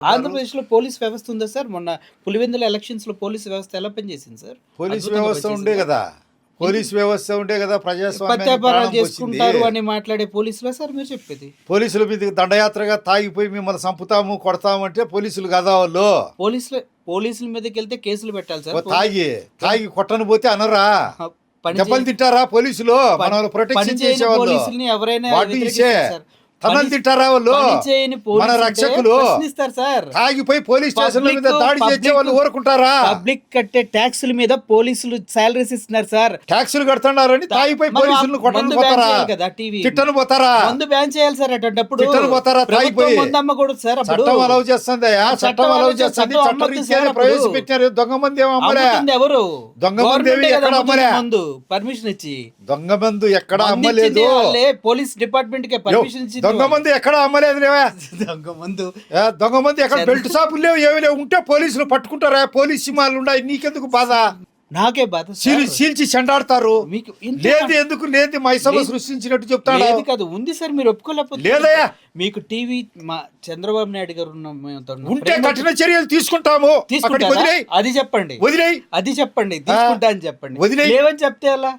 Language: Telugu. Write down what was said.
ఆంధ్రప్రదేశ్‌లో పోలీస్ వ్యవస్థ ఉందా సార్? మొన్న పులివెందుల ఎలక్షన్స్‌లో పోలీస్ వ్యవస్థ ఎలా పనిచేసింది సార్? పోలీస్ అద్భుతంగా వ్యవస్థ ఉండే పనిచేసిందా? కదా, పోలీస్ వ్యవస్థ ఉండే కదా ప్రజాస్వామ్యానికి ప్రత్యాపారాలు ప్రాణం పోసింది. చేసుకుంటారు అని మాట్లాడే పోలీసులా సార్ మీరు చెప్పేది? పోలీసుల మీద దండయాత్రగా తాగిపోయి మిమ్మల్ని చంపుతాము కొడతాము అంటే పోలీసులు కదా వాళ్ళు. పోలీసుల మీదకెళ్తే కేసులు పెట్టాలి సార్. తాగి కొట్టను పోతే అనరా, పని దెబ్బలు తింటారా పోలీసులు? మన ప్రొటెక్షన్ చేసేవాళ్ళు పోలీసుల్ని ఎవరైనా వాట్ ఈస్ వ్యతిరేకిస్తారు సార్. తనలు తింటారా వాళ్ళు? పని చేయని మన పోలీసులే రక్షకులు ప్రశ్నిస్తారు సార్. తాగిపోయి పోలీస్ స్టేషన్ల మీద దాడి చేసే వాళ్ళు ఊరుకుంటారా? పబ్లిక్ కట్టే ట్యాక్సుల మీద పోలీసులు సాలరీస్ ఇస్తున్నారు సార్. ట్యాక్సులు కడుతున్నారని తాగిపోయి మనం పోలీసులను కొట్టను మందు బ్యాన్ పోతారా? చేయాలి కదా టీవీ. తిట్టను పోతారా? మందు బ్యాన్ చేయాలి సార్. అటువంటిప్పుడు తిట్టను పోతారా? ప్రభుత్వం తాగిపోయి మందు అమ్మకూడదు సార్. అప్పుడు చట్టం అలౌ చేస్తుందయ్యా, చట్టం అలౌ చేస్తుంది. చట్టం చట్టం అమ్మొద్దు రీత్యానే సార్ అప్పుడు. ప్రవేశపెట్టారు. దొంగ మంది ఏమో అమ్మలే. అమ్ముతుంది ఎవరు? దొంగ మంది గవర్నమెంటే ఏవి కదా ఎక్కడ అమ్ముతుంది అమ్మలే? మందు పర్మిషన్ ఇచ్చి. దొంగ మందు ఎక్కడ మందు అమ్మలేదు. ఇచ్చింది వాళ్ళే, పోలీస్ డిపార్ట్మెంట్ కే పర్మిషన్ ఇచ్చింది. దొంగ మందు ఎక్కడ అమ్మలేదు లేవా? దొంగ మందు దొంగ మంది ఎక్కడ? బెల్ట్ షాపులు లేవు, ఏమి లేవు. ఉంటే పోలీసులు పట్టుకుంటారా? పోలీస్ సినిమాలు ఉన్నాయి, నీకెందుకు బాధ? నాకే బాధ సార్. సీల్చి చెండాడతారు. మీకు ఇంత లేదు ఎందుకు లేదు? మైసభ సృష్టించినట్టు చెప్తాడు. లేదు కాదు, ఉంది సార్. మీరు ఒప్పుకోలేకపోతే లేదయ్యా. మీకు టీవీ మా చంద్రబాబు నాయుడు గారు ఉంటే కఠిన చర్యలు తీసుకుంటాము. అక్కడికి తీసుకుంటారా? వదిలేయ్, అది చెప్పండి. వదిలేయ్. అది చెప్పండి, తీసుకుంటా అని చెప్పండి. వదిలేయ్. లేవని చెప్తే అలా